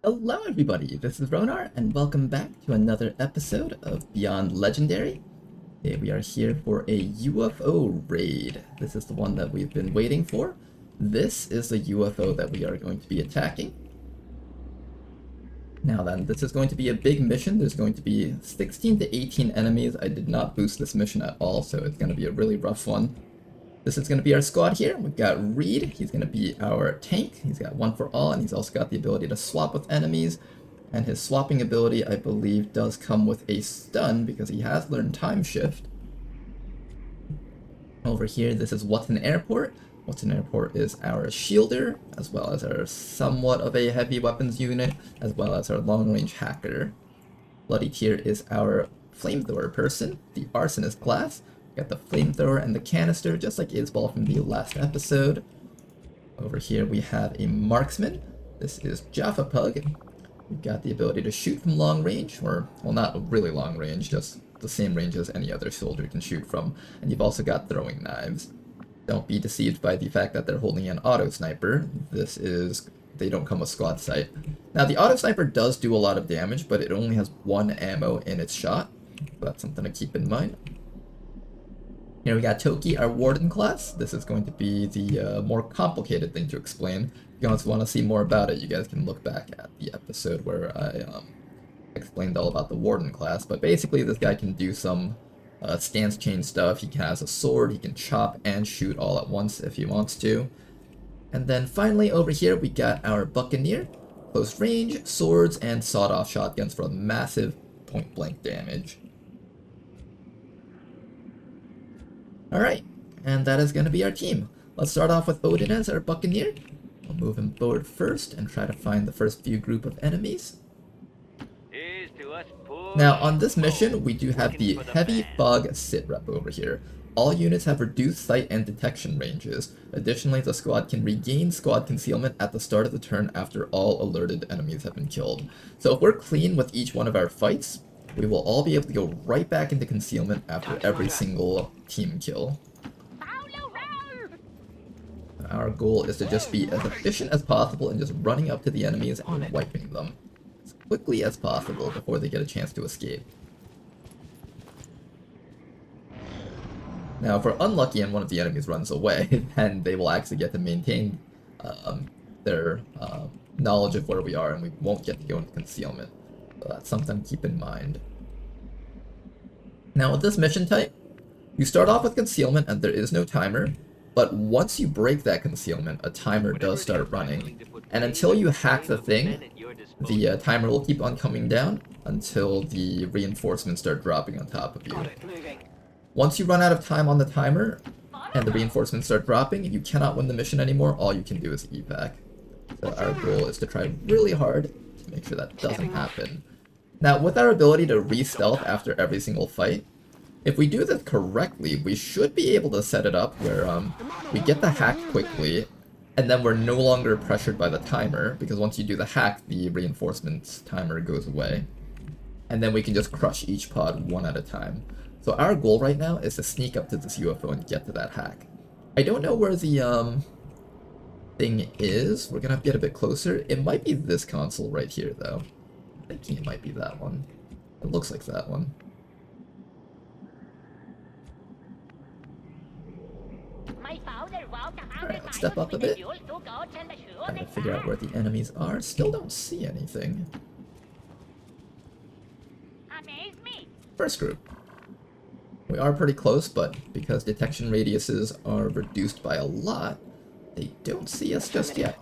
Hello everybody, this is Ronar, and welcome back to another episode of Beyond Legendary. Today we are here for a UFO raid. This is the one that we've been waiting for. This is the UFO that we are going to be attacking. Now then, this is going to be a big mission. There's going to be 16 to 18 enemies. I did not boost this mission at all, so it's going to be a really rough one. This is going to be our squad here. We've got Reed, he's going to be our tank. He's got one for all, and he's also got the ability to swap with enemies. And his swapping ability, I believe, does come with a stun because he has learned time shift. Over here, this is What's an Airport. What's an Airport is our shielder, as well as our somewhat of a heavy weapons unit, as well as our long-range hacker. Bloody Tear is our flamethrower person, the arsonist class. Got the flamethrower and the canister, just like Isbal from the last episode. Over here we have a marksman. This is Jaffa Pug. We've got the ability to shoot from long range, or, well, not really long range, just the same range as any other soldier can shoot from. And you've also got throwing knives. Don't be deceived by the fact that they're holding an auto sniper. They don't come with squad sight. Now the auto sniper does do a lot of damage, but it only has one ammo in its shot. So that's something to keep in mind. Here we got Toki, our warden class. This is going to be the more complicated thing to explain. If you guys want to see more about it, you guys can look back at the episode where I explained all about the warden class. But basically, this guy can do some stance chain stuff. He has a sword, he can chop and shoot all at once if he wants to. And then finally, over here, we got our buccaneer. Close range, swords, and sawed-off shotguns for massive point-blank damage. Alright, and that is going to be our team. Let's start off with Odin as our buccaneer. We'll move him forward first and try to find the first few group of enemies. Now on this mission, we do have the heavy fog sit rep over here. All units have reduced sight and detection ranges. Additionally, the squad can regain squad concealment at the start of the turn after all alerted enemies have been killed. So if we're clean with each one of our fights, we will all be able to go right back into concealment after every single team kill. Our goal is to just be as efficient as possible and just running up to the enemies and wiping them as quickly as possible before they get a chance to escape. Now, if we're unlucky and one of the enemies runs away, then they will actually get to maintain their knowledge of where we are, and we won't get to go into concealment. So that's something to keep in mind. Now with this mission type, you start off with concealment and there is no timer, but once you break that concealment, a timer does start running. And until you hack the thing, the timer will keep on coming down until the reinforcements start dropping on top of you. Once you run out of time on the timer and the reinforcements start dropping, you cannot win the mission anymore. All you can do is evac. So our goal is to try really hard to make sure that doesn't happen. Now, with our ability to re-stealth after every single fight, if we do this correctly, we should be able to set it up where we get the hack quickly, and then we're no longer pressured by the timer, because once you do the hack, the reinforcements timer goes away. And then we can just crush each pod one at a time. So our goal right now is to sneak up to this UFO and get to that hack. I don't know where the thing is. We're gonna have to get a bit closer. It might be this console right here, though. I'm thinking it might be that one. It looks like that one. Alright, let's step up a bit. Try to figure out where the enemies are. Still don't see anything. First group. We are pretty close, but because detection radiuses are reduced by a lot, they don't see us just yet.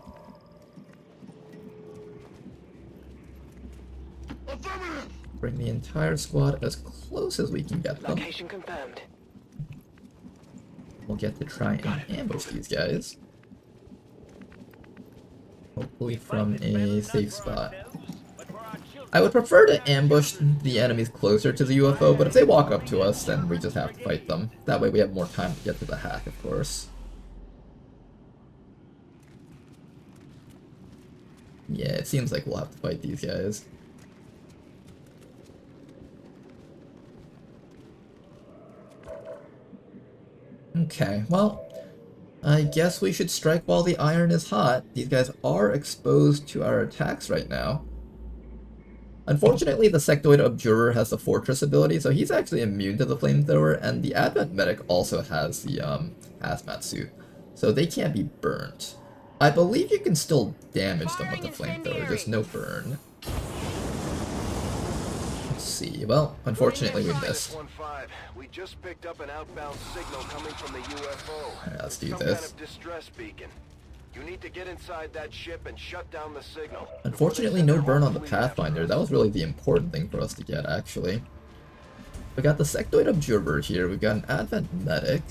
Bring the entire squad as close as we can get them. Location confirmed. We'll get to try and ambush these guys. Hopefully from a safe spot. I would prefer to ambush the enemies closer to the UFO, but if they walk up to us, then we just have to fight them. That way we have more time to get to the hack, of course. Yeah, it seems like we'll have to fight these guys. Okay, well, I guess we should strike while the iron is hot. These guys are exposed to our attacks right now. Unfortunately, the Sectoid Observer has the Fortress ability, so he's actually immune to the Flamethrower, and the Advent Medic also has the Hazmat Suit, so they can't be burnt. I believe you can still damage them with the Flamethrower, just no burn. Let's see, well, unfortunately we missed. We just picked up an outbound signal coming from the UFO. Alright, let's do Some this. kind of distress beacon. You need to get inside that ship and shut down the signal. Unfortunately, no burn on the Pathfinder. That was really the important thing for us to get, actually. We got the Sectoid Observer here. We've got an Advent Medic.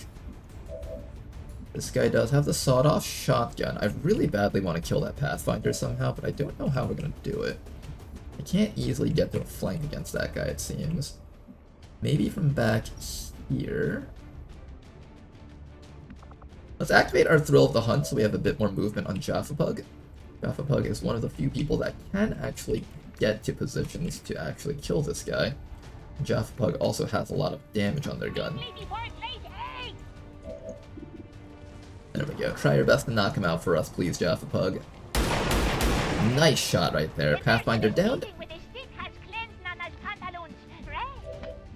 This guy does have the sawed-off shotgun. I really badly want to kill that Pathfinder somehow, but I don't know how we're going to do it. I can't easily get to a flank against that guy, it seems. Maybe from back here. Let's activate our Thrill of the Hunt so we have a bit more movement on Jaffapug. Jaffapug is one of the few people that can actually get to positions to actually kill this guy. Jaffapug also has a lot of damage on their gun. There we go. Try your best to knock him out for us, please, Jaffapug. Nice shot right there. Pathfinder down.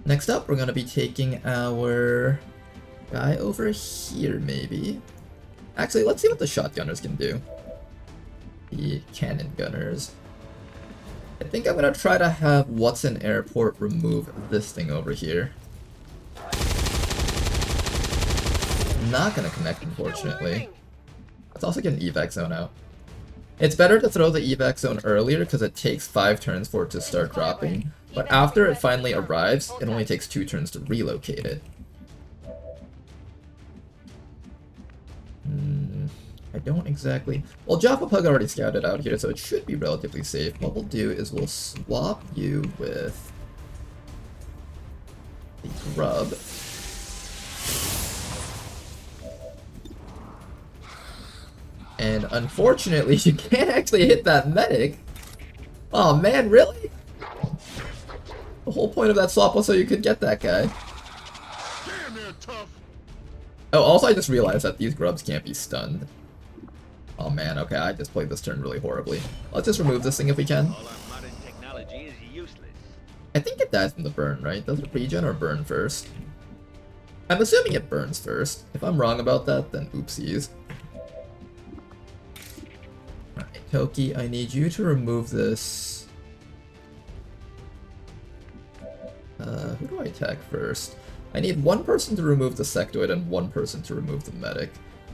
Next up, we're going to be taking our guy over here, maybe. Actually, let's see what the shotgunners can do. The cannon gunners. I think I'm going to try to have What's an Airport remove this thing over here. Not going to connect, unfortunately. Let's also get an evac zone out. It's better to throw the evac zone earlier because it takes 5 turns for it to start dropping. But after it finally arrives, it only takes 2 turns to relocate it. I don't exactly... Well, Jaffapug already scouted out here, so it should be relatively safe. What we'll do is we'll swap you with the grub. And unfortunately, you can't actually hit that medic. Oh man, really? The whole point of that swap was so you could get that guy. Damn, they're tough. Oh, also I just realized that these grubs can't be stunned. Oh man, okay, I just played this turn really horribly. Let's just remove this thing if we can. All our modern technology is useless. I think it dies from the burn, right? Does it regen or burn first? I'm assuming it burns first. If I'm wrong about that, then oopsies. Alright, Toki, I need you to remove this. Who do I attack first? I need one person to remove the sectoid and one person to remove the medic.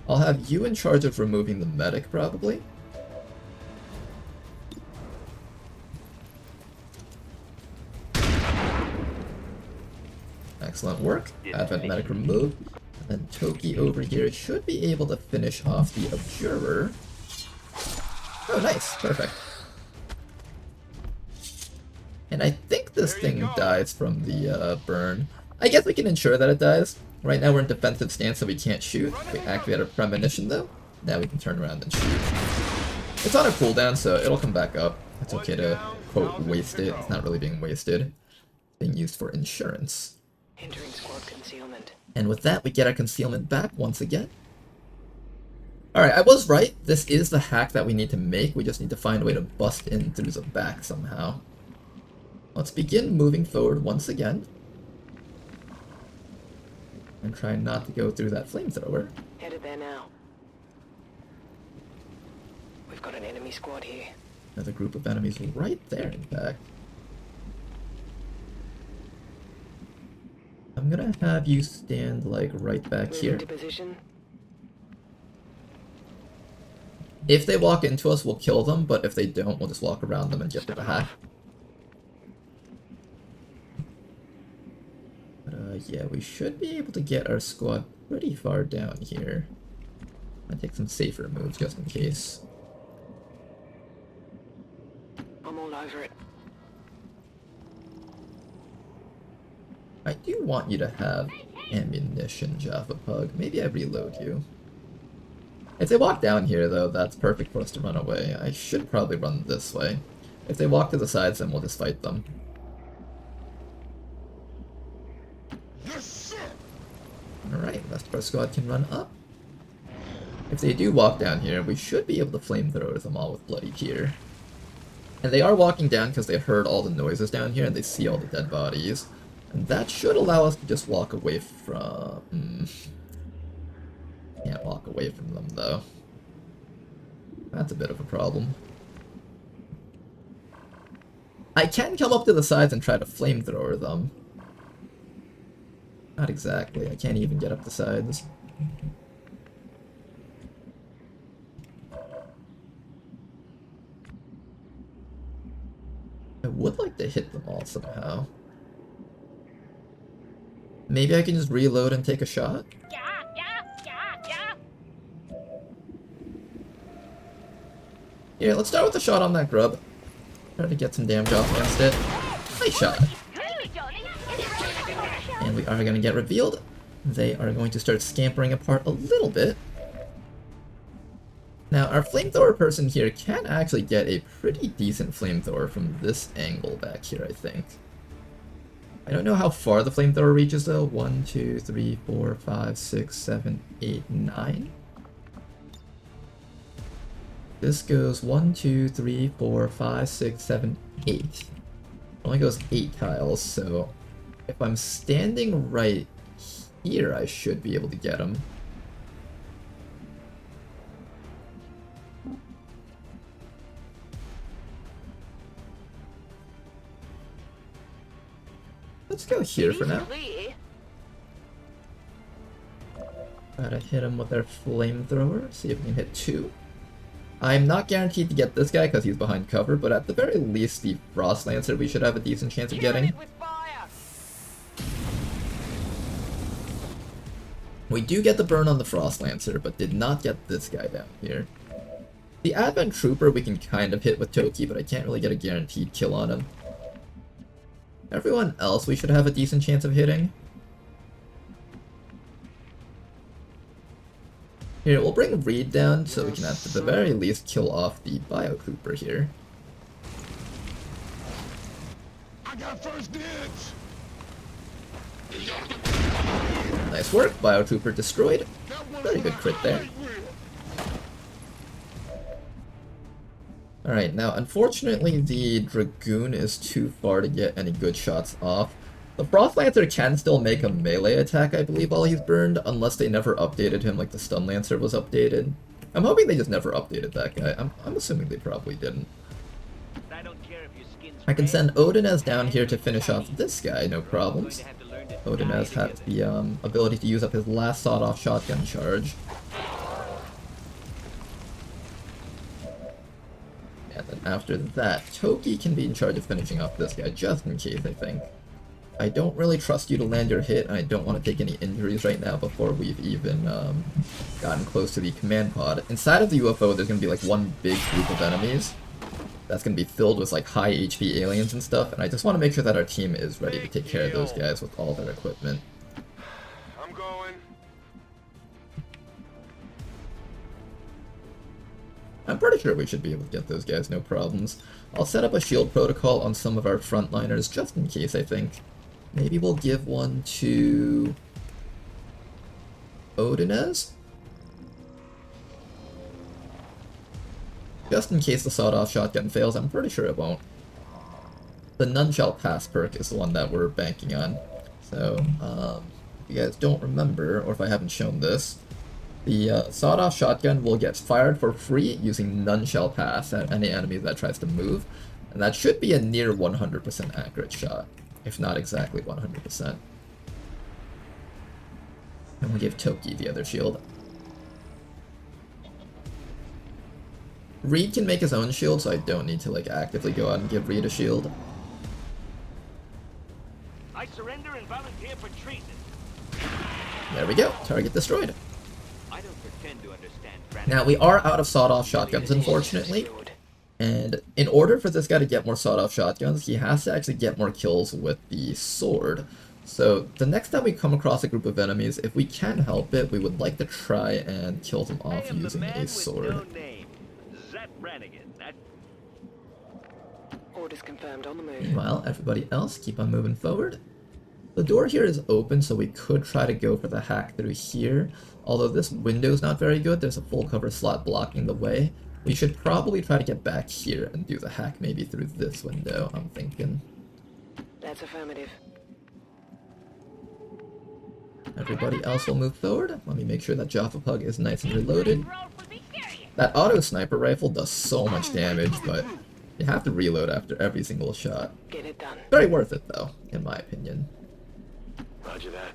I'll have you in charge of removing the medic, probably. Excellent work. Advent medic removed. And then Toki over here should be able to finish off the observer. Oh, nice. Perfect. And I think this thing dies from the burn. I guess we can ensure that it dies. Right now we're in defensive stance, so we can't shoot. We activate our premonition, though. Now we can turn around and shoot. It's on a cooldown, so it'll come back up. It's okay to, quote, waste it. It's not really being wasted. It's being used for insurance. Entering squad concealment. And with that, we get our concealment back once again. Alright, I was right. This is the hack that we need to make. We just need to find a way to bust in through the back somehow. Let's begin moving forward once again. And try not to go through that flamethrower. Headed there now. We've got an enemy squad here. Another group of enemies right there, in fact. I'm gonna have you stand, like, right back Move here. into position. If they walk into us, we'll kill them, but if they don't, we'll just walk around them and get to the hack. But, yeah, we should be able to get our squad pretty far down here. I'll take some safer moves just in case. I'm all over it. I do want you to have ammunition, Jaffapug. Maybe I reload you. If they walk down here, though, that's perfect for us to run away. I should probably run this way. If they walk to the sides, then we'll just fight them. Yes, sir. Alright, the rest of our squad can run up. If they do walk down here, we should be able to flamethrower them all with Bloody Tear. And they are walking down because they heard all the noises down here and they see all the dead bodies. And that should allow us to just walk away from... Can't walk away from them, though. That's a bit of a problem. I can come up to the sides and try to flamethrower them. Not exactly. I can't even get up the sides. I would like to hit them all somehow. Maybe I can just reload and take a shot? Here, let's start with a shot on that grub. Try to get some damage off against it. Nice shot. And we are going to get revealed. They are going to start scampering apart a little bit. Now, our flamethrower person here can actually get a pretty decent flamethrower from this angle back here, I think. I don't know how far the flamethrower reaches, though. 1, 2, 3, 4, 5, 6, 7, 8, 9. This goes 1, 2, 3, 4, 5, 6, 7, 8. It only goes 8 tiles, so if I'm standing right here, I should be able to get him. Let's go here for now. Gotta hit him with our flamethrower, see if we can hit 2. I'm not guaranteed to get this guy because he's behind cover, but at the very least the Frost Lancer we should have a decent chance of getting. We do get the burn on the Frost Lancer, but did not get this guy down here. The Advent Trooper we can kind of hit with Toki, but I can't really get a guaranteed kill on him. Everyone else we should have a decent chance of hitting. Here, we'll bring Reed down so we can at the very least kill off the Biotrooper here. I got first dibs. Nice work, Biotrooper destroyed. Very good crit there. Alright, now unfortunately the Dragoon is too far to get any good shots off. The Frost Lancer can still make a melee attack, I believe, while he's burned, unless they never updated him like the Stun Lancer was updated. I'm hoping they just never updated that guy. I'm assuming they probably didn't. I can send Odinez down here to finish off this guy, no problems. Odinez has the ability to use up his last sawed-off shotgun charge. And then after that, Toki can be in charge of finishing off this guy, just in case, I think. I don't really trust you to land your hit, and I don't want to take any injuries right now before we've even gotten close to the command pod. Inside of the UFO, there's going to be like one big group of enemies that's going to be filled with like high HP aliens and stuff, and I just want to make sure that our team is ready to take care of those guys with all their equipment. I'm going. I'm pretty sure we should be able to get those guys, no problems. I'll set up a shield protocol on some of our frontliners just in case, I think. Maybe we'll give one to Odinez? Just in case the sawed-off shotgun fails, I'm pretty sure it won't. The None Shall Pass perk is the one that we're banking on. So, if you guys don't remember, or if I haven't shown this, the sawed-off shotgun will get fired for free using None Shall Pass at any enemy that tries to move, and that should be a near 100% accurate shot, if not exactly 100%. And we'll give Toki the other shield. Reed can make his own shield, so I don't need to like actively go out and give Reed a shield. I surrender and volunteer for treason. There we go, target destroyed. I don't pretend to understand. Now we are out of sawed-off shotguns, unfortunately, and in order for this guy to get more sawed-off shotguns, he has to actually get more kills with the sword. So the next time we come across a group of enemies, if we can help it, we would like to try and kill them off using a sword. Orders confirmed on the move. Meanwhile, everybody else, keep on moving forward. The door here is open, so we could try to go for the hack through here. Although this window's not very good, there's a full cover slot blocking the way. We should probably try to get back here and do the hack maybe through this window, I'm thinking. That's affirmative. Everybody else will move forward. Let me make sure that Jaffa Pug is nice and reloaded. That auto sniper rifle does so much damage, but you have to reload after every single shot. Get it done. Very worth it though, in my opinion. Roger that.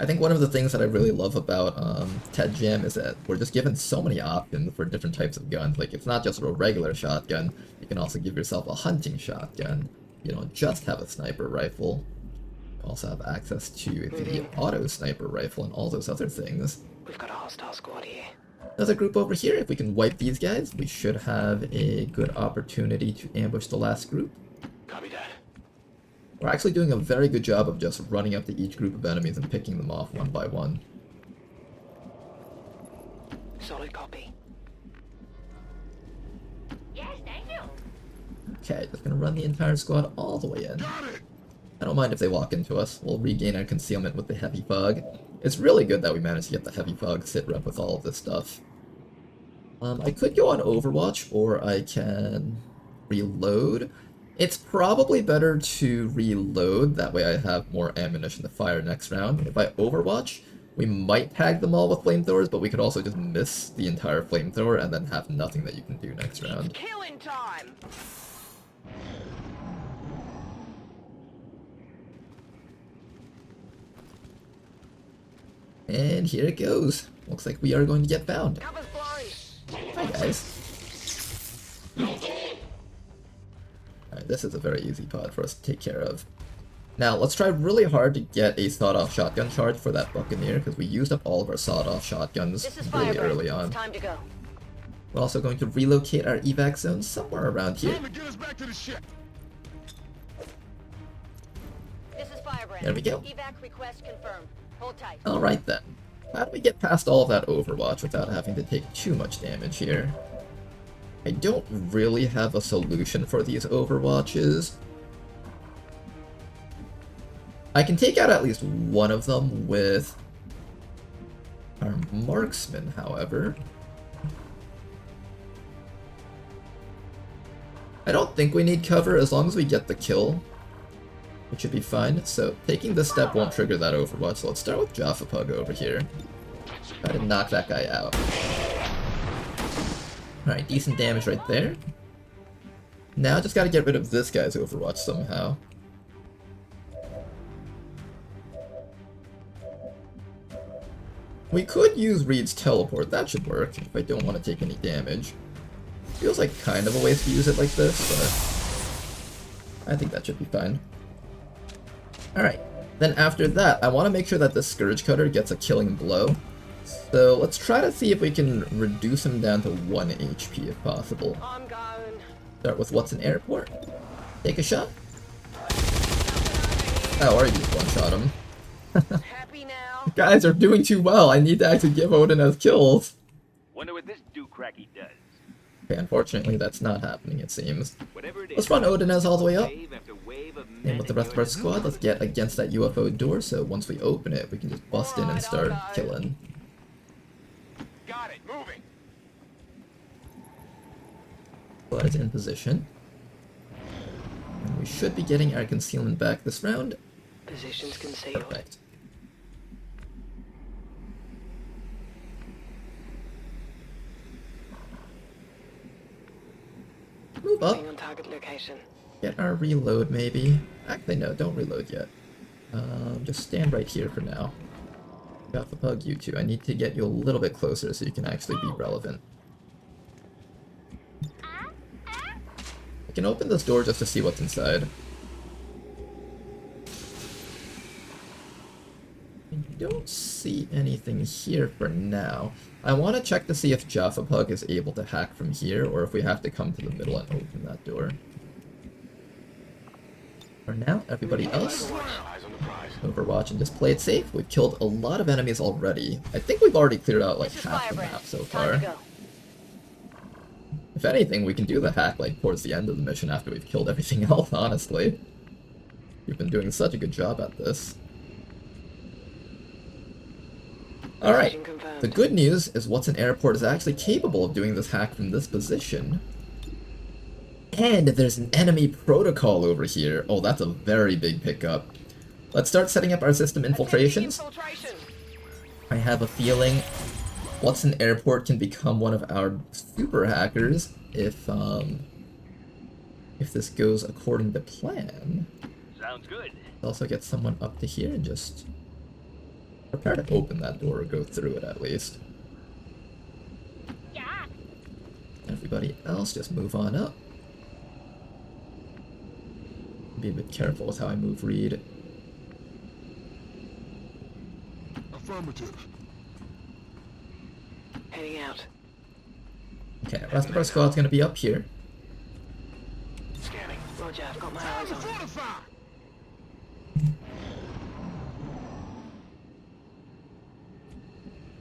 I think one of the things that I really love about Ted Jam is that we're just given so many options for different types of guns. Like, it's not just a regular shotgun, you can also give yourself a hunting shotgun. You don't just have a sniper rifle. You also have access to the auto sniper rifle and all those other things. We've got a hostile squad here. Another group over here. If we can wipe these guys, we should have a good opportunity to ambush the last group. Copy that. We're actually doing a very good job of just running up to each group of enemies and picking them off one by one. Solid copy. Yes, thank you. Okay, just gonna run the entire squad all the way in. I don't mind if they walk into us. We'll regain our concealment with the heavy fog. It's really good that we managed to get the heavy fog sit rep with all of this stuff. I could go on Overwatch, or I can reload. It's probably better to reload, that way I have more ammunition to fire next round. If I Overwatch, we might tag them all with flamethrowers, but we could also just miss the entire flamethrower and then have nothing that you can do next round. Killing time! And here it goes. Looks like we are going to get bound. Cover's blown! Hi guys. Alright, this is a very easy pod for us to take care of. Now, let's try really hard to get a sawed-off shotgun charge for that Buccaneer, because we used up all of our sawed-off shotguns This is really Firebrand. early on. It's time to go. We're also going to relocate our evac zone somewhere around here. Time to get us back to the ship. This is Firebrand. There we go. Evac request confirmed. Hold tight. Alright then. How do we get past all of that Overwatch without having to take too much damage here? I don't really have a solution for these Overwatches. I can take out at least one of them with our marksman, however. I don't think we need cover as long as we get the kill. It should be fine. So taking this step won't trigger that Overwatch, so let's start with Jaffa Pug over here. Try to knock that guy out. Alright, decent damage right there. Now just gotta get rid of this guy's Overwatch somehow. We could use Reed's teleport, that should work, if I don't want to take any damage. Feels like kind of a waste to use it like this, but I think that should be fine. Alright, then after that, I want to make sure that the Scourge Cutter gets a killing blow. So let's try to see if we can reduce him down to 1 HP if possible. I'm going. Start with what's an airport. Take a shot. Oh, or you just one-shot him. Happy now? Guys are doing too well. I need to actually give Odin as kills. Wonder what this do-cracky does. Okay, unfortunately that's not happening, it seems. Whatever it is. Let's run Odinez all the way up. Wave after wave of And with the rest of our squad, let's get against that UFO door, so once we open it, we can just bust in and start killing. Got it. Moving. Squad is in position. And we should be getting our concealment back this round. Positions concealed. Perfect. Move up. Being on target location. Get our reload, maybe. Actually, no, don't reload yet. Just stand right here for now. Got the Pug, you two. I need to get you a little bit closer so you can actually be relevant. I can open this door just to see what's inside. I don't see anything here for now. I want to check to see if Jaffa Pug is able to hack from here, or if we have to come to the middle and open that door. For now, everybody else, Eyes on the prize. Overwatch and just play it safe. We've killed a lot of enemies already. I think we've already cleared out like This is half the Firebrand. map so Time far. to go. If anything, we can do the hack like towards the end of the mission after we've killed everything else, honestly. We've been doing such a good job at this. Alright, Position confirmed. the good news is Watson Airport is actually capable of doing this hack from this position. And there's an enemy protocol over here. Oh, that's a very big pickup. Let's start setting up our system infiltrations. Infiltration. I have a feeling Watson Airport can become one of our super hackers if this goes according to plan. Sounds good. Also get someone up to here and just prepare to open that door or go through it at least. Yeah. Everybody else just move on up. Be a bit careful with how I move Reed. Affirmative. Heading out. Okay, the rest of our squad's gonna be up here. Scanning. Roger, I've got my eyes on. Fortify.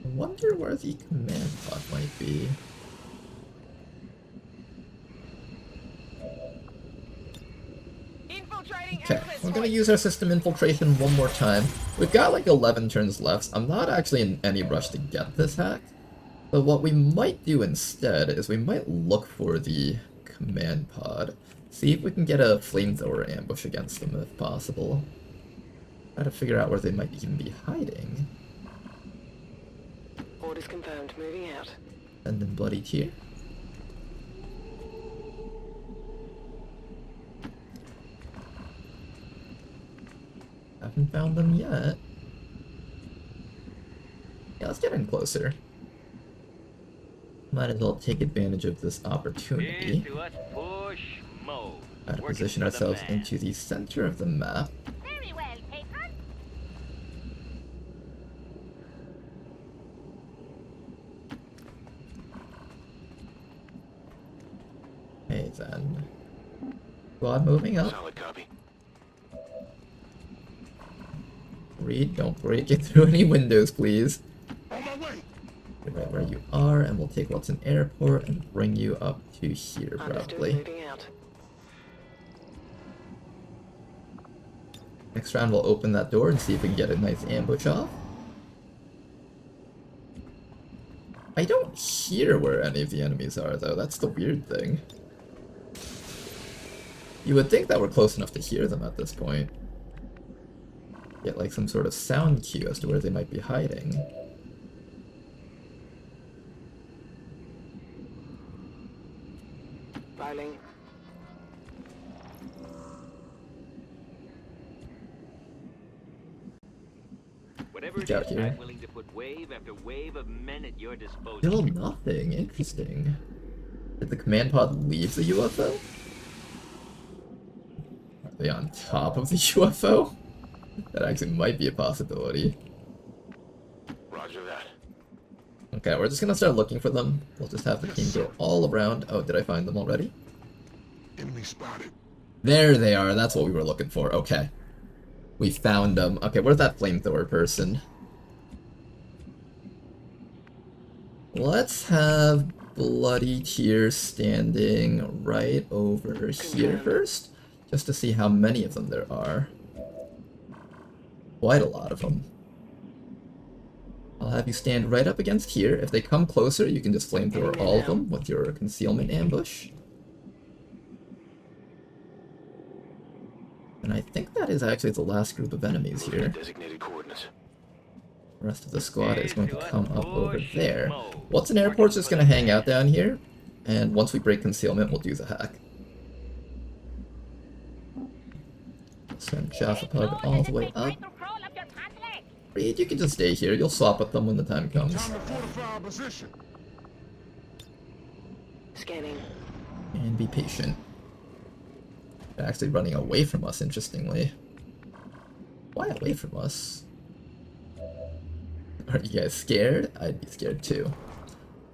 I wonder where the command pod might be. Infiltrating Okay, access we're gonna point. use our system infiltration one more time. We've got like 11 turns left. I'm not actually in any rush to get this hack. But what we might do instead is we might look for the command pod. See if we can get a flamethrower ambush against them if possible. Try to figure out where they might even be hiding. Orders confirmed. Moving out. Send in Bloody Tear. Haven't found them yet. Yeah, let's get in closer. Might as well take advantage of this opportunity. Here's to us push mode. Try to Working position for the ourselves man. into the center of the map. Very well, patron. Hey then. Squad moving up. Solid copy. Reed, don't break it through any windows, please. On my way. Stay right where you are, and we'll take Watson Airport and bring you up to here, Understood. probably. Moving out. Next round, we'll open that door and see if we can get a nice ambush off. I don't hear where any of the enemies are, though. That's the weird thing. You would think that we're close enough to hear them at this point. Get like some sort of sound cue as to where they might be hiding. Rolling. Whatever it Get out is, here. I'm willing to put wave after wave of men at your disposal. Still nothing. Interesting. Did the command pod leave the UFO? Are they on top of the UFO? That actually might be a possibility. Roger that. Okay, we're just gonna start looking for them. We'll just have the team go all around. Oh, did I find them already? Enemy spotted. There they are. That's what we were looking for. Okay. We found them. Okay, where's that flamethrower person? Let's have Bloody Tear standing right over here first, just to see how many of them there are. Quite a lot of them. I'll have you stand right up against here. If they come closer, you can just flamethrower all of them with your concealment ambush. And I think that is actually the last group of enemies here. Designated coordinates. The rest of the squad is going to come up over there. Watson Airport's just going to hang out down here, and once we break concealment, we'll do the hack. Send Jaffa Pug all the way up. Reed, you can just stay here. You'll swap with them when the time comes. Time to fortify our position. Scanning. And be patient. They're actually running away from us, interestingly. Why away from us? Are you guys scared? I'd be scared too.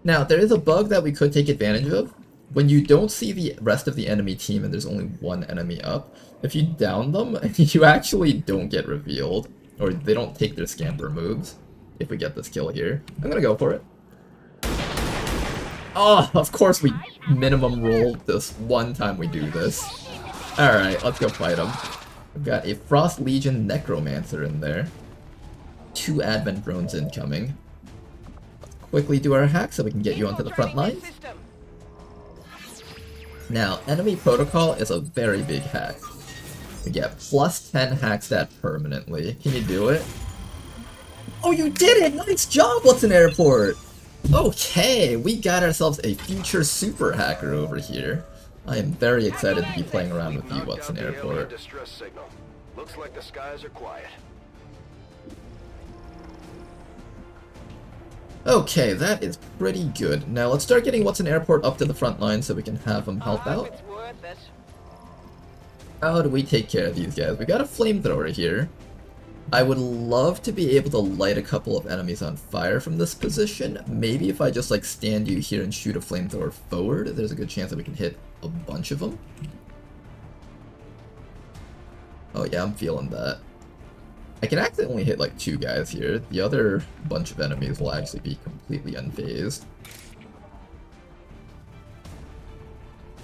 Now, there is a bug that we could take advantage of. When you don't see the rest of the enemy team and there's only one enemy up, if you down them, you actually don't get revealed. Or they don't take their scamper moves. If we get this kill here. I'm gonna go for it. Oh, of course we minimum roll this one time we do this. Alright, let's go fight him. We've got a Frost Legion Necromancer in there. 2 Advent drones incoming. quickly do our hack so we can get you onto the front lines. Now, enemy protocol is a very big hack. We get plus 10 hack stat permanently. Can you do it? Oh, you did it! Nice job, What's an Airport? Okay, we got ourselves a future super hacker over here. I am very excited to be playing around with you, What's an Airport. Distress signal. Looks like the skies are quiet. Okay, that is pretty good. Now let's start getting What's an Airport up to the front line so we can have him help out. How do we take care of these guys? We got a flamethrower here. I would love to be able to light a couple of enemies on fire from this position. Maybe if I just like stand you here and shoot a flamethrower forward, there's a good chance that we can hit a bunch of them. Oh yeah, I'm feeling that. I can actually only hit like 2 guys here. The other bunch of enemies will actually be completely unfazed.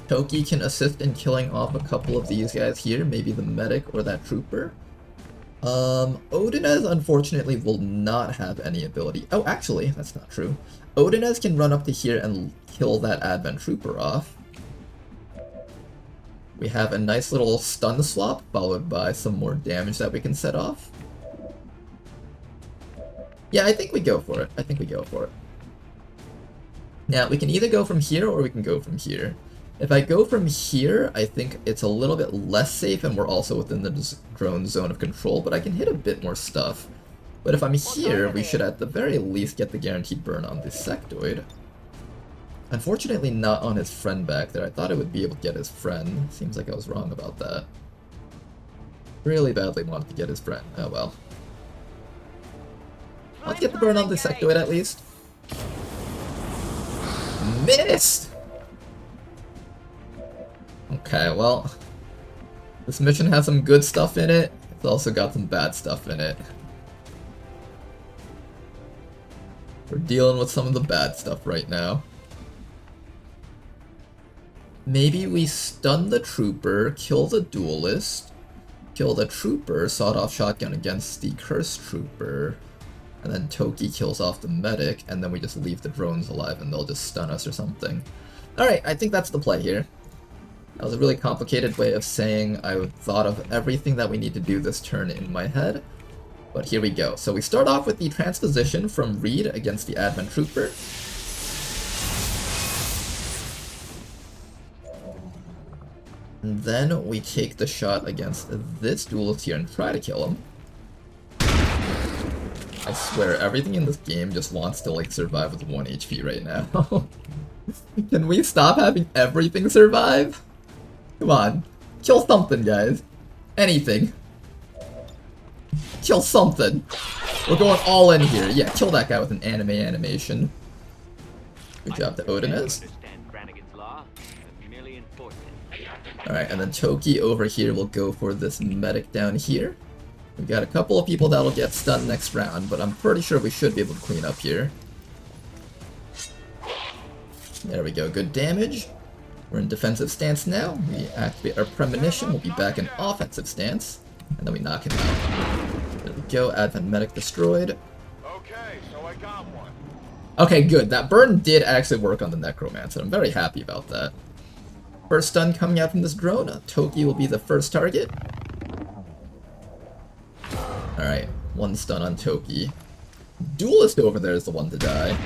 Toki can assist in killing off a couple of these guys here, maybe the medic or that trooper. Odinez unfortunately will not have any ability. Oh, actually, that's not true. Odinez can run up to here and kill that Advent trooper off. We have a nice little stun swap, followed by some more damage that we can set off. Yeah, I think we go for it. I think we go for it. Now, we can either go from here or we can go from here. If I go from here, I think it's a little bit less safe and we're also within the drone zone of control, but I can hit a bit more stuff. But if I'm here, we should at the very least get the guaranteed burn on the sectoid. Unfortunately not on his friend back there. I thought I would be able to get his friend. Seems like I was wrong about that. Really badly wanted to get his friend. Oh well. Let's get the burn on the sectoid at least. Missed! Okay, well, this mission has some good stuff in it. It's also got some bad stuff in it. We're dealing with some of the bad stuff right now. Maybe we stun the trooper, kill the duelist, kill the trooper, sawed-off shotgun against the cursed trooper, and then Toki kills off the medic, and then we just leave the drones alive and they'll just stun us or something. Alright, I think that's the play here. That was a really complicated way of saying I thought of everything that we need to do this turn in my head. But here we go. So we start off with the transposition from Reed against the Advent Trooper. And then we take the shot against this duelist here and try to kill him. I swear, everything in this game just wants to like survive with 1 HP right now. Can we stop having everything survive? Come on. Kill something, guys. Anything. Kill something. We're going all in here. Yeah, kill that guy with an anime animation. Good job to Odinez. Alright, and then Toki over here will go for this medic down here. We've got a couple of people that'll get stunned next round, but I'm pretty sure we should be able to clean up here. There we go, good damage. We're in defensive stance now. We activate our premonition, we'll be back in offensive stance, and then we knock him out. There we go, Advent Medic destroyed. Okay, so I got one. Okay, good. That burn did actually work on the Necromancer. I'm very happy about that. First stun coming out from this drone. Toki will be the first target. Alright, 1 stun on Toki. Duelist over there is the one to die.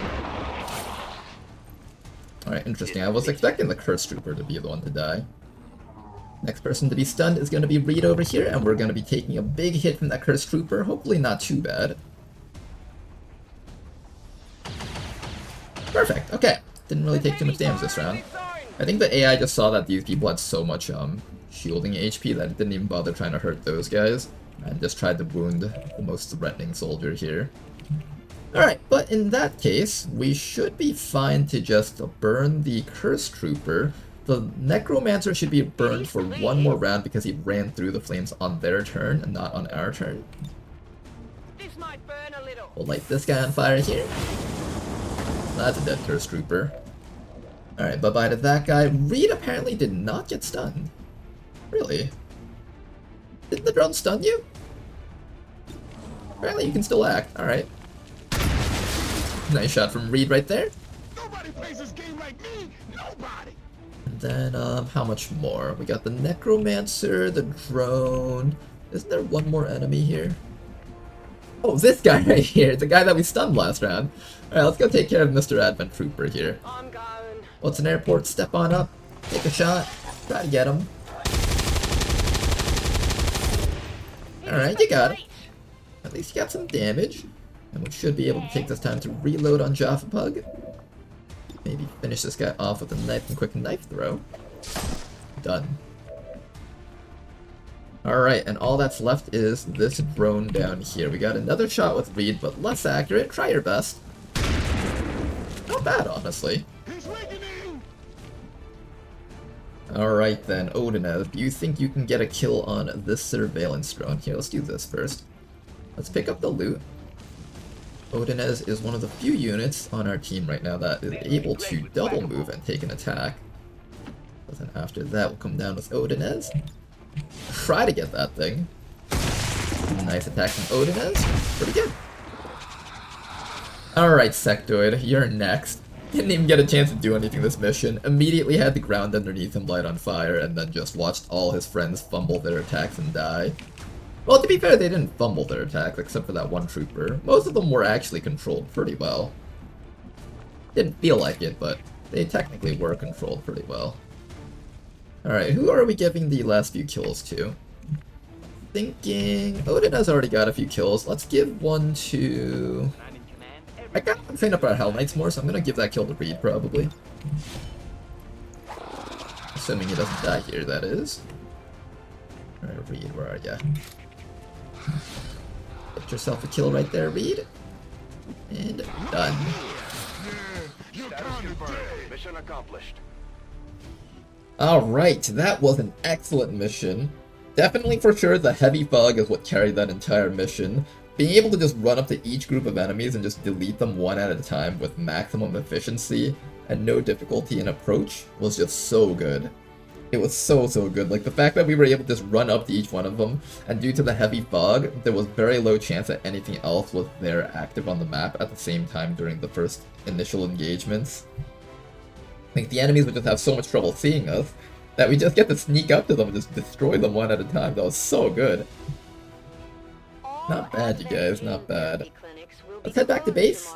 Alright, interesting. I was expecting the Cursed Trooper to be the one to die. Next person to be stunned is going to be Reed over here, and we're going to be taking a big hit from that Cursed Trooper. Hopefully not too bad. Perfect, okay. Didn't really take too much damage this round. I think the AI just saw that these people had so much shielding HP that it didn't even bother trying to hurt those guys, and just tried to wound the most threatening soldier here. Alright, but in that case, we should be fine to just burn the Cursed Trooper. The Necromancer should be burned for 1 more round because he ran through the flames on their turn and not on our turn. This might burn a little. We'll light this guy on fire here. That's a dead Cursed Trooper. Alright, bye-bye to that guy. Reed apparently did not get stunned. Really? Didn't the drone stun you? Apparently you can still act. Alright. Nice shot from Reed right there. Nobody plays this game like me. Nobody. And then, how much more? We got the Necromancer, the Drone. Isn't there one more enemy here? Oh, this guy right here, the guy that we stunned last round. Alright, let's go take care of Mr. Advent Trooper here. I'm going. What's an airport? Step on up, take a shot, try to get him. Alright, you got him. At least you got some damage. And we should be able to take this time to reload on Jaffa Pug. Maybe finish this guy off with a nice and quick knife throw. Done. Alright, and all that's left is this drone down here. We got another shot with Reed, but less accurate. Try your best. Not bad, honestly. He's weakening. Alright then, Odinez, do you think you can get a kill on this surveillance drone? Here, let's do this first. Let's pick up the loot. Odinez is one of the few units on our team right now that is able to double move and take an attack. But then after that, we'll come down with Odinez. Try to get that thing. Nice attack from Odinez. Pretty good. Alright, Sectoid, you're next. Didn't even get a chance to do anything this mission. Immediately had the ground underneath him light on fire, and then just watched all his friends fumble their attacks and die. Well, to be fair, they didn't fumble their attacks, except for that one trooper. Most of them were actually controlled pretty well. Didn't feel like it, but they technically were controlled pretty well. Alright, who are we giving the last few kills to? Thinking... Odin has already got a few kills. Let's give one to... I got to train up our Hell Knights more, so I'm gonna give that kill to Reed, probably. Assuming he doesn't die here, that is. Alright, Reed, where are ya? Get yourself a kill right there, Reed. And done. Mission accomplished. Alright, that was an excellent mission. Definitely for sure the heavy fog is what carried that entire mission. Being able to just run up to each group of enemies and just delete them one at a time with maximum efficiency and no difficulty in approach was just so good. It was so good. Like, the fact that we were able to just run up to each one of them, and due to the heavy fog, there was very low chance that anything else was there active on the map at the same time during the first initial engagements. I think the enemies would just have so much trouble seeing us that we just get to sneak up to them and just destroy them one at a time. That was so good. Not bad, you guys, not bad. Let's head back to base.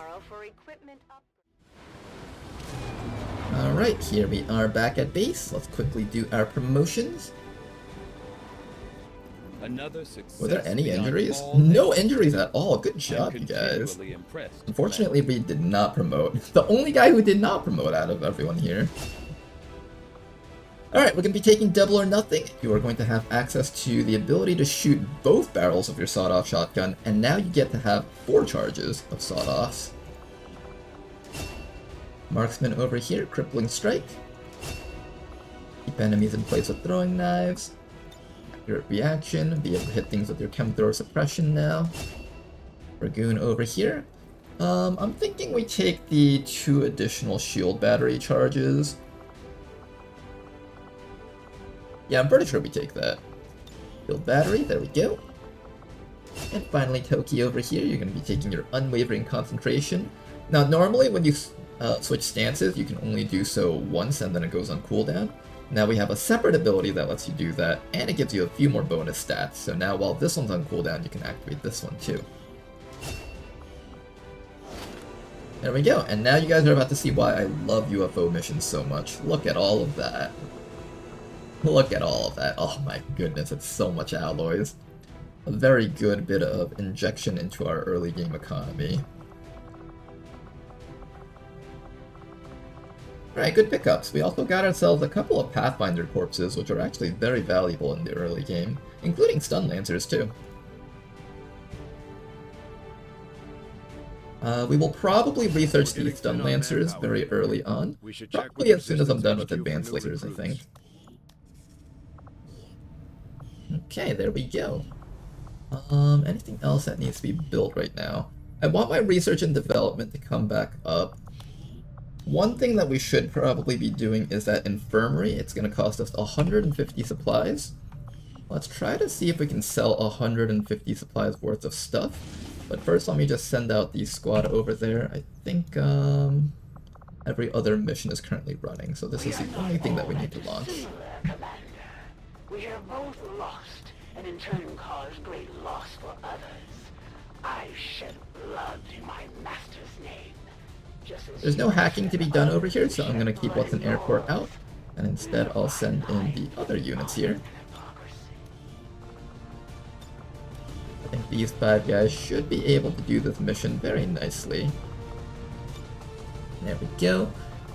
Alright, here we are back at base. Let's quickly do our promotions. Were there any injuries? No injuries at all. Good job, you guys. Unfortunately, we did not promote. The only guy who did not promote out of everyone here. Alright, we're going to be taking double or nothing. You are going to have access to the ability to shoot both barrels of your sawed-off shotgun, and now you get to have 4 charges of sawed-offs. Marksman over here, crippling strike. Keep enemies in place with throwing knives. Accurate reaction, be able to hit things with your chem thrower suppression now. Dragoon over here. I'm thinking we take the 2 additional shield battery charges. Yeah, I'm pretty sure we take that. Shield battery, there we go. And finally, Toki over here, you're going to be taking your unwavering concentration. Now, normally when you switch stances, you can only do so once and then it goes on cooldown. Now we have a separate ability that lets you do that, and it gives you a few more bonus stats. So now while this one's on cooldown, you can activate this one too. There we go, and now you guys are about to see why I love UFO missions so much. Look at all of that. Look at all of that. Oh my goodness, it's so much alloys. A very good bit of injection into our early game economy. Alright, good pickups. We also got ourselves a couple of Pathfinder corpses, which are actually very valuable in the early game, including stun lancers too. We will probably research these stun lancers very early on, probably as soon as I'm done with advanced lasers, I think. Okay, there we go. Anything else that needs to be built right now? I want my research and development to come back up. One thing that we should probably be doing is that infirmary. It's going to cost us 150 supplies. Let's try to see if we can sell 150 supplies worth of stuff. But first, let me just send out the squad over there. I think every other mission is currently running, so this is the only thing that we need to launch. Commander, we have both lost, and in turn caused great loss for others. I shed blood in my master's name. Just as There's no hacking to be done over here, so I'm going to keep What's an Airport out, and instead I'll send in the other units here. I think these bad guys should be able to do this mission very nicely. There we go.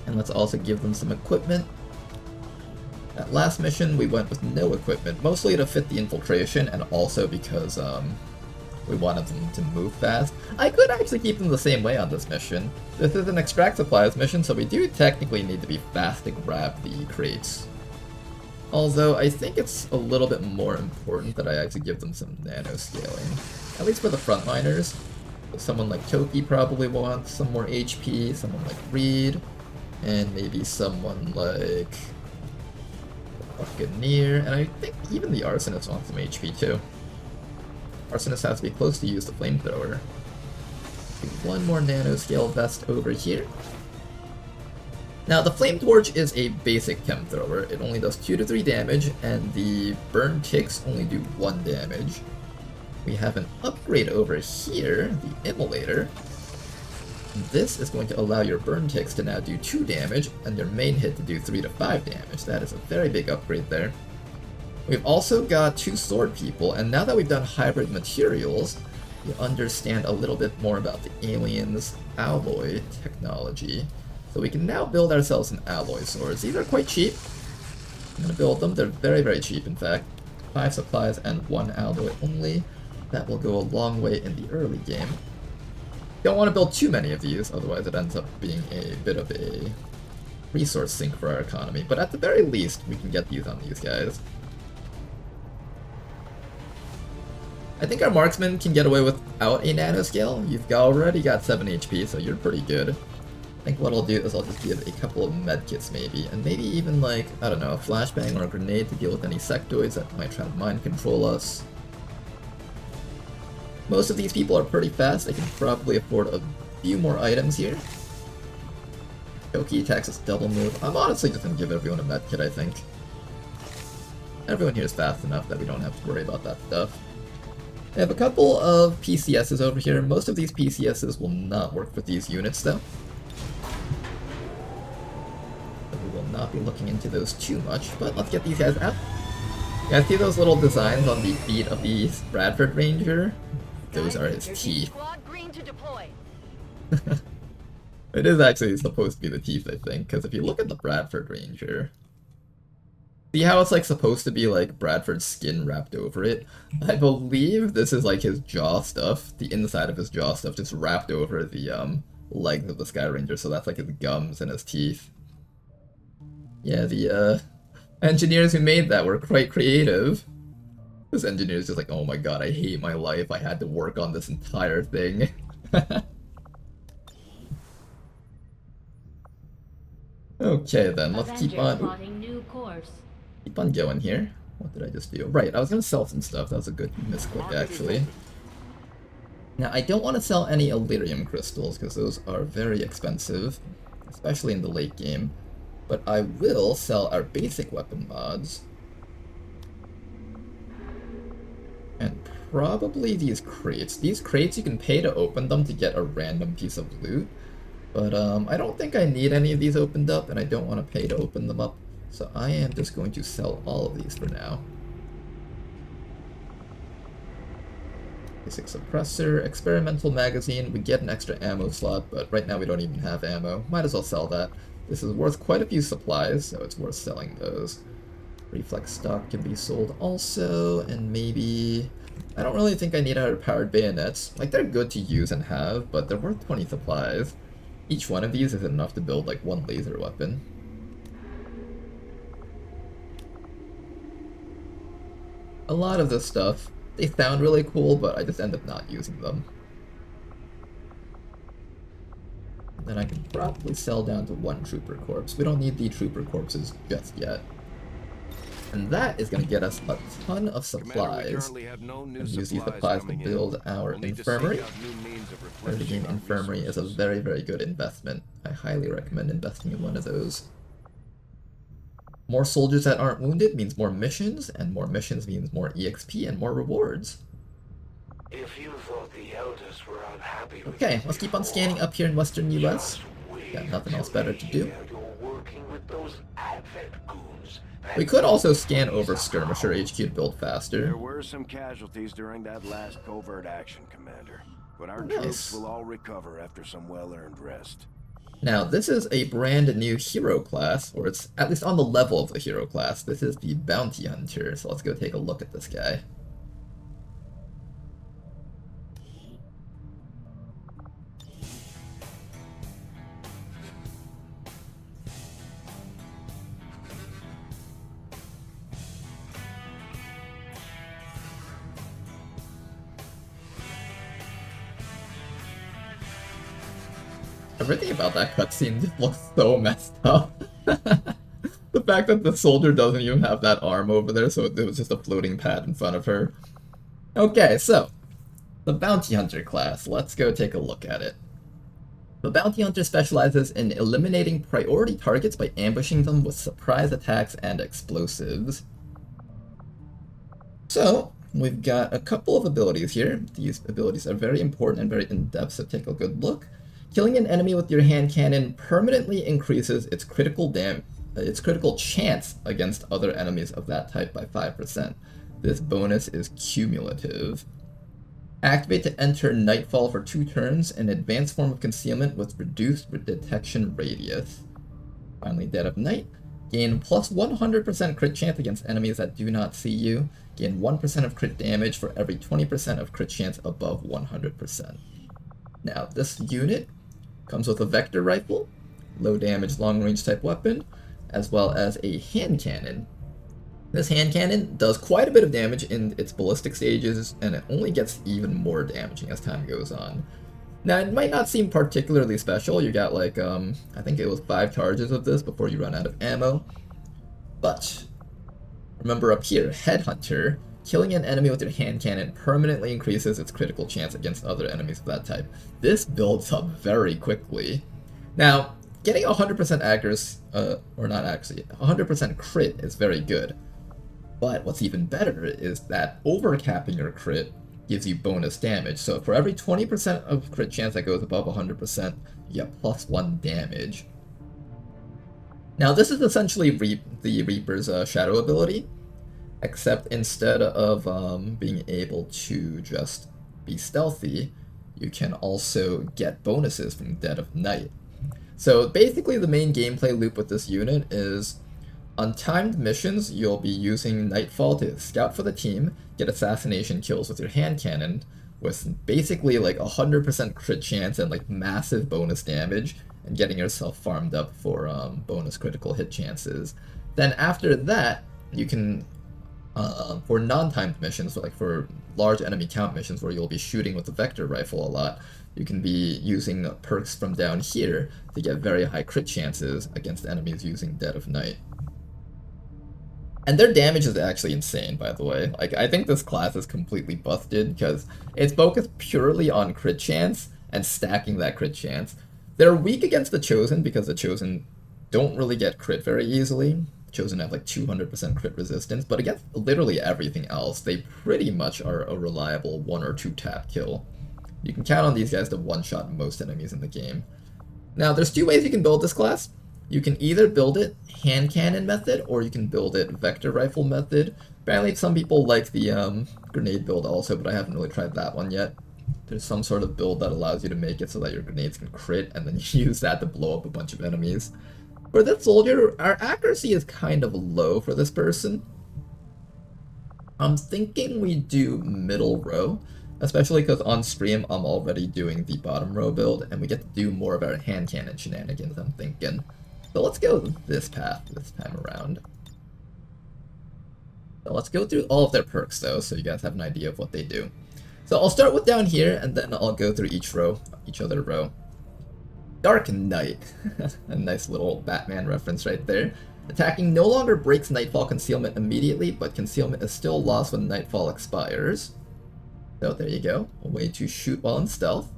And let's also give them some equipment. That last mission we went with no equipment, mostly to fit the infiltration and also because we wanted them to move fast. I could actually keep them the same way on this mission. This is an extract supplies mission, so we do technically need to be fast to grab the crates. Although I think it's a little bit more important that I actually give them some nano scaling. At least for the frontliners. Someone like Toki probably wants some more HP, someone like Reed, and maybe someone like Buccaneer, and I think even the Arsonist wants some HP too. Arsonist has to be close to use the flamethrower. One more nanoscale vest over here. Now the Flame Torch is a basic chem thrower. It only does 2 to 3 damage, and the burn ticks only do 1 damage. We have an upgrade over here, the Immolator. This is going to allow your burn ticks to now do 2 damage, and your main hit to do 3 to 5 damage. That is a very big upgrade there. We've also got 2 sword people, and now that we've done hybrid materials, you understand a little bit more about the aliens' alloy technology. So we can now build ourselves some alloy swords. These are quite cheap. I'm going to build them. They're very, very cheap, in fact. 5 supplies and 1 alloy only. That will go a long way in the early game. Don't want to build too many of these, otherwise it ends up being a bit of a resource sink for our economy. But at the very least, we can get these on these guys. I think our marksman can get away without a nanoscale. You've already got 7 HP, so you're pretty good. I think what I'll do is I'll just give a couple of medkits maybe, and maybe even like, I don't know, a flashbang or a grenade to deal with any sectoids that might try to mind control us. Most of these people are pretty fast. They can probably afford a few more items here. Toki attacks as double move. I'm honestly just going to give everyone a medkit, I think. Everyone here is fast enough that we don't have to worry about that stuff. I have a couple of PCSs over here. Most of these PCSs will not work with these units though. But we will not be looking into those too much, but let's get these guys out. You guys see those little designs on the feet of the Bradford Ranger? Those are his teeth. Squad green to deploy. It is actually supposed to be the teeth, I think, because if you look at the Bradford Ranger, see how it's like supposed to be like Bradford's skin wrapped over it? I believe this is like his jaw stuff, the inside of his jaw stuff just wrapped over the legs of the Sky Ranger, so that's like his gums and his teeth. Yeah, the engineers who made that were quite creative. This engineer's just like, oh my god, I hate my life, I had to work on this entire thing. Okay then, let's keep on going here. What did I just do? Right, I was gonna sell some stuff. That was a good misclick actually. Now I don't want to sell any Illyrium crystals because those are very expensive, especially in the late game. But I will sell our basic weapon mods. And probably these crates. These crates you can pay to open them to get a random piece of loot. But I don't think I need any of these opened up, and I don't want to pay to open them up. So I am just going to sell all of these for now. Basic suppressor, experimental magazine, we get an extra ammo slot, but right now we don't even have ammo. Might as well sell that. This is worth quite a few supplies, so it's worth selling those. Reflex stock can be sold also, and maybe... I don't really think I need our powered bayonets. Like, they're good to use and have, but they're worth 20 supplies. Each one of these is enough to build like 1 laser weapon. A lot of this stuff, they sound really cool, but I just end up not using them. And then I can probably sell down to 1 trooper corpse. We don't need the trooper corpses just yet. And that is going to get us a ton of Commander, we supplies. currently have no new And use these supplies supplies to coming in. build our We'll need to infirmary. seek out new means of Early replenishing game our infirmary is a resources. very, very good investment. I highly recommend investing in one of those. More soldiers that aren't wounded means more missions, and more missions means more EXP and more rewards. If you thought the elders were unhappy with Okay, you let's keep on before, scanning up here in Western US. just wait Got nothing else till better they to do. hear you're working with those Advent goons that We could also make scan police over a Skirmisher HQ to build faster. There were some casualties during that last covert action, Commander. But our Nice. troops will all recover after some well-earned rest. Now, this is a brand new hero class, or it's at least on the level of the hero class. This is the Bounty Hunter, so let's go take a look at this guy. Everything about that cutscene just looks so messed up. The fact that the soldier doesn't even have that arm over there, so it was just a floating pad in front of her. Okay, so, the Bounty Hunter class. Let's go take a look at it. The Bounty Hunter specializes in eliminating priority targets by ambushing them with surprise attacks and explosives. So, we've got a couple of abilities here. These abilities are very important and very in-depth, so take a good look. Killing an enemy with your hand cannon permanently increases its critical chance against other enemies of that type by 5%. This bonus is cumulative. Activate to enter Nightfall for 2 turns, an advanced form of concealment with reduced detection radius. Finally, Dead of Night. Gain plus 100% crit chance against enemies that do not see you. Gain 1% of crit damage for every 20% of crit chance above 100%. Now, this unit comes with a vector rifle, low damage long range type weapon, as well as a hand cannon. This hand cannon does quite a bit of damage in its ballistic stages, and it only gets even more damaging as time goes on. Now, it might not seem particularly special. You got like, I think it was 5 charges of this before you run out of ammo. But, remember up here, Headhunter. Killing an enemy with your hand cannon permanently increases its critical chance against other enemies of that type. This builds up very quickly. Now, getting 100% accuracy, or not accuracy, 100% crit is very good. But what's even better is that overcapping your crit gives you bonus damage. So for every 20% of crit chance that goes above 100%, you get plus 1 damage. Now this is essentially the Reaper's Shadow ability, except instead of being able to just be stealthy, you can also get bonuses from Dead of Night. So basically the main gameplay loop with this unit is on timed missions, you'll be using Nightfall to scout for the team, get assassination kills with your hand cannon, with basically like 100% crit chance and like massive bonus damage, and getting yourself farmed up for bonus critical hit chances. Then after that, you can, for non-timed missions, so like for large enemy count missions where you'll be shooting with the vector rifle a lot, you can be using perks from down here to get very high crit chances against enemies using Dead of Night. And their damage is actually insane, by the way. Like, I think this class is completely busted because it's focused purely on crit chance and stacking that crit chance. They're weak against the Chosen because the Chosen don't really get crit very easily. Chosen have like 200% crit resistance, but against literally everything else, they pretty much are a reliable 1 or 2 tap kill. You can count on these guys to one-shot most enemies in the game. Now, there's 2 ways you can build this class. You can either build it hand cannon method, or you can build it vector rifle method. Apparently some people like the grenade build also, but I haven't really tried that one yet. There's some sort of build that allows you to make it so that your grenades can crit, and then you use that to blow up a bunch of enemies. For this soldier, our accuracy is kind of low for this person. I'm thinking we do middle row, especially because on stream I'm already doing the bottom row build, and we get to do more of our hand cannon shenanigans, I'm thinking. So let's go this path this time around. So let's go through all of their perks though, so you guys have an idea of what they do. So I'll start with down here, and then I'll go through each other row. Dark Knight, a nice little Batman reference right there. Attacking no longer breaks Nightfall concealment immediately, but concealment is still lost when Nightfall expires. So there you go, a way to shoot while in stealth.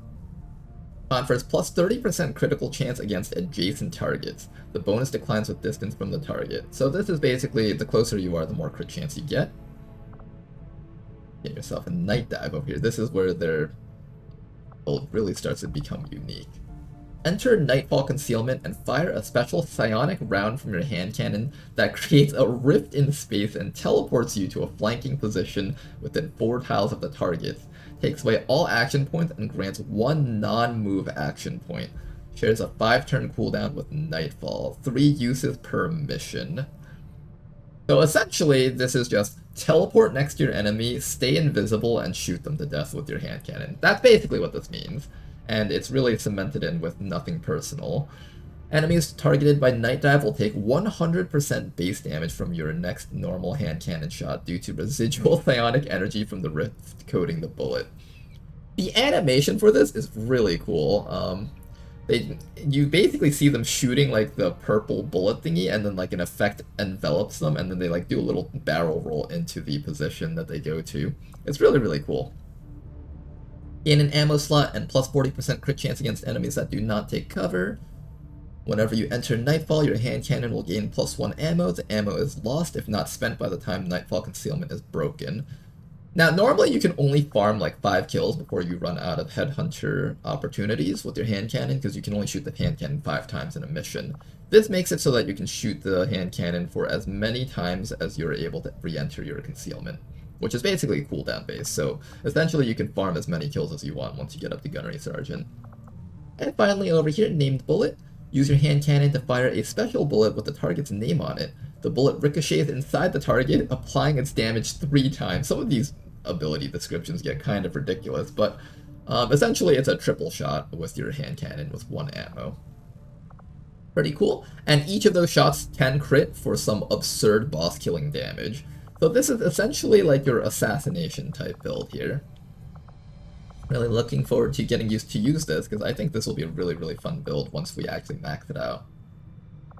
Confers plus 30% critical chance against adjacent targets. The bonus declines with distance from the target. So this is basically, the closer you are, the more crit chance you get. Get yourself a Night Dive over here. This is where their build really starts to become unique. Enter Nightfall Concealment and fire a special psionic round from your hand cannon that creates a rift in space and teleports you to a flanking position within 4 tiles of the target. Takes away all action points and grants 1 non-move action point. Shares a 5-turn cooldown with Nightfall. 3 uses per mission. So essentially, this is just teleport next to your enemy, stay invisible, and shoot them to death with your hand cannon. That's basically what this means. And it's really cemented in with nothing personal. Enemies targeted by Night Dive will take 100% base damage from your next normal hand cannon shot due to residual psionic energy from the rift coating the bullet. The animation for this is really cool. You basically see them shooting like the purple bullet thingy, and then like an effect envelops them, and then they like do a little barrel roll into the position that they go to. It's really, really cool. Gain an ammo slot and plus 40% crit chance against enemies that do not take cover. Whenever you enter Nightfall, your hand cannon will gain plus 1 ammo. The ammo is lost if not spent by the time Nightfall concealment is broken. Now, normally you can only farm like 5 kills before you run out of headhunter opportunities with your hand cannon, because you can only shoot the hand cannon 5 times in a mission. This makes it so that you can shoot the hand cannon for as many times as you're able to re-enter your concealment, which is basically cooldown based, so essentially you can farm as many kills as you want once you get up to Gunnery Sergeant. And finally over here, Named Bullet. Use your hand cannon to fire a special bullet with the target's name on it. The bullet ricochets inside the target, applying its damage 3 times. Some of these ability descriptions get kind of ridiculous, but essentially it's a triple shot with your hand cannon with 1 ammo. Pretty cool. And each of those shots can crit for some absurd boss killing damage. So this is essentially like your assassination type build here. Really looking forward to getting used to use this, because I think this will be a really, really fun build once we actually max it out.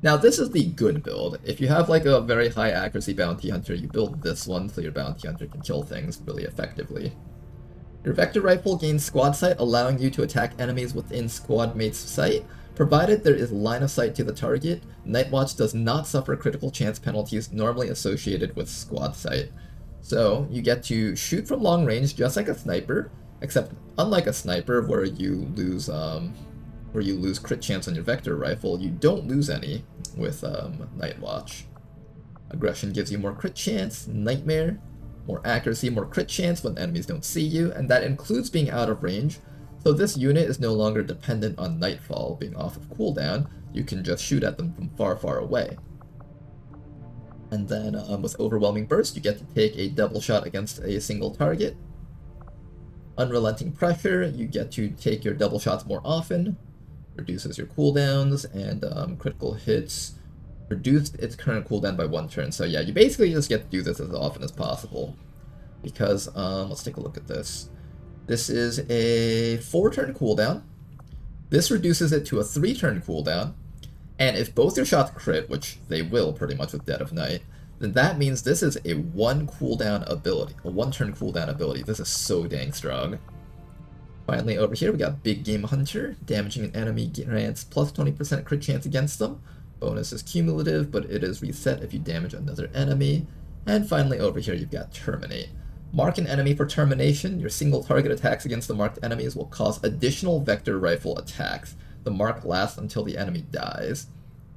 Now this is the good build. If you have like a very high accuracy bounty hunter, you build this one so your bounty hunter can kill things really effectively. Your vector rifle gains squad sight, allowing you to attack enemies within squad mates' sight. Provided there is line of sight to the target, Nightwatch does not suffer critical chance penalties normally associated with squad sight. So you get to shoot from long range just like a sniper, except unlike a sniper where you lose crit chance on your vector rifle, you don't lose any with Nightwatch. Aggression gives you more crit chance, Nightmare, more accuracy, more crit chance when enemies don't see you, and that includes being out of range. So this unit is no longer dependent on Nightfall being off of cooldown. You can just shoot at them from far, far away. And then with Overwhelming Burst, you get to take a double shot against a single target. Unrelenting Pressure, you get to take your double shots more often. Reduces your cooldowns, and critical hits reduced its current cooldown by 1 turn. So yeah, you basically just get to do this as often as possible. Because, let's take a look at this. This is a 4-turn cooldown. This reduces it to a 3-turn cooldown. And if both your shots crit, which they will pretty much with Dead of Night, then that means this is a 1 cooldown ability, a 1-turn cooldown ability. This is so dang strong. Finally, over here we got Big Game Hunter. Damaging an enemy grants plus 20% crit chance against them. Bonus is cumulative, but it is reset if you damage another enemy. And finally, over here you've got Terminate. Mark an enemy for termination. Your single target attacks against the marked enemies will cause additional vector rifle attacks. The mark lasts until the enemy dies.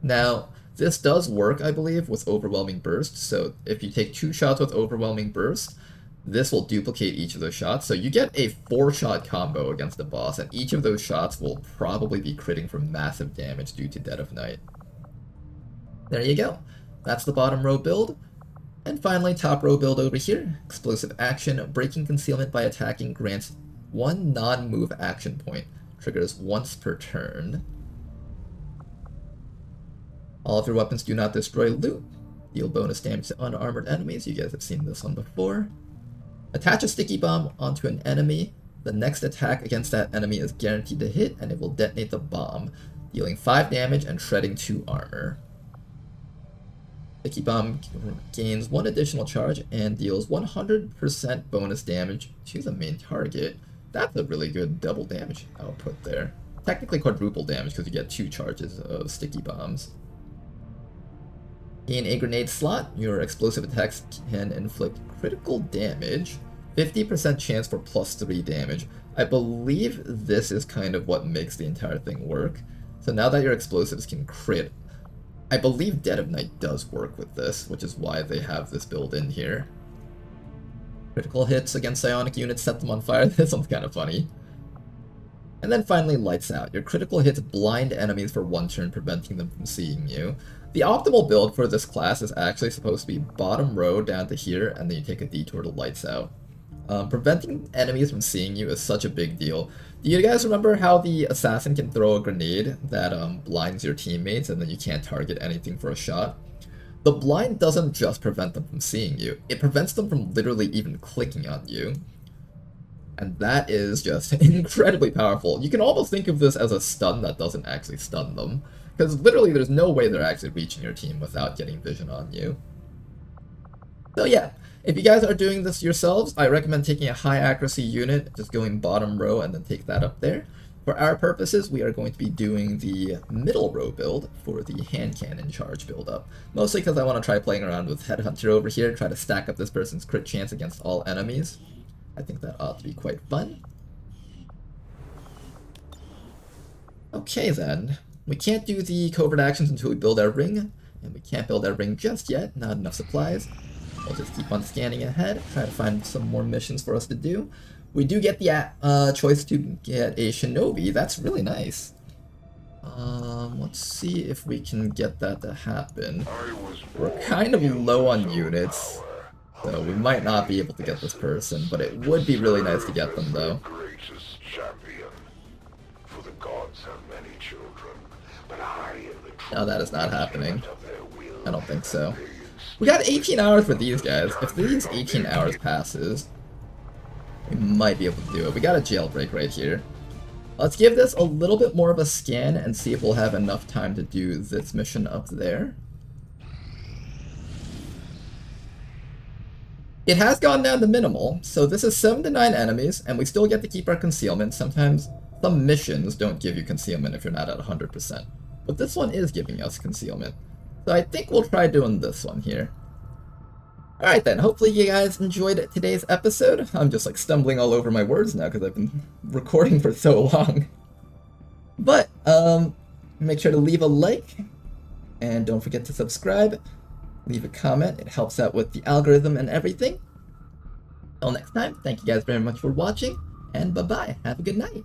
Now, this does work, I believe, with Overwhelming Burst. So if you take 2 shots with Overwhelming Burst, this will duplicate each of those shots. So you get a 4-shot combo against the boss, and each of those shots will probably be critting for massive damage due to Dead of Night. There you go. That's the bottom row build. And finally, top row build over here. Explosive Action. Breaking concealment by attacking grants 1 non-move action point. Triggers once per turn. All of your weapons do not destroy loot. Deal bonus damage to unarmored enemies. You guys have seen this one before. Attach a sticky bomb onto an enemy. The next attack against that enemy is guaranteed to hit, and it will detonate the bomb, dealing 5 damage and shredding 2 armor. Sticky Bomb gains 1 additional charge and deals 100% bonus damage to the main target. That's a really good double damage output there. Technically quadruple damage because you get 2 charges of Sticky Bombs. In a grenade slot, your explosive attacks can inflict critical damage. 50% chance for +3 damage. I believe this is kind of what makes the entire thing work. So now that your explosives can crit, I believe Dead of Night does work with this, which is why they have this build in here. Critical hits against psionic units set them on fire. This one's kind of funny. And then finally, Lights Out. Your critical hits blind enemies for 1 turn, preventing them from seeing you. The optimal build for this class is actually supposed to be bottom row down to here, and then you take a detour to Lights Out. Preventing enemies from seeing you is such a big deal. Do you guys remember how the assassin can throw a grenade that blinds your teammates and then you can't target anything for a shot? The blind doesn't just prevent them from seeing you, it prevents them from literally even clicking on you. And that is just incredibly powerful. You can almost think of this as a stun that doesn't actually stun them, because literally there's no way they're actually reaching your team without getting vision on you. So yeah. If you guys are doing this yourselves, I recommend taking a high accuracy unit, just going bottom row and then take that up there. For our purposes, we are going to be doing the middle row build for the hand cannon charge build up. Mostly because I want to try playing around with Headhunter over here, try to stack up this person's crit chance against all enemies. I think that ought to be quite fun. Okay then, we can't do the covert actions until we build our ring, and we can't build our ring just yet, not enough supplies. We'll just keep on scanning ahead, try to find some more missions for us to do. We do get the choice to get a Shinobi. That's really nice. Let's see if we can get that to happen. We're kind of low on units, so we might not be able to get this person, but it would be really nice to get them though. No, that is not happening. I don't think so. We got 18 hours for these guys. If these 18 hours passes, we might be able to do it. We got a jailbreak right here. Let's give this a little bit more of a scan and see if we'll have enough time to do this mission up there. It has gone down to minimal, so this is 7 to 9 enemies, and we still get to keep our concealment. Sometimes some missions don't give you concealment if you're not at 100%. But this one is giving us concealment. So I think we'll try doing this one here. Alright then, hopefully you guys enjoyed today's episode. I'm just like stumbling all over my words now because I've been recording for so long. But, make sure to leave a like, and don't forget to subscribe. Leave a comment, it helps out with the algorithm and everything. Until next time, thank you guys very much for watching, and bye-bye. Have a good night.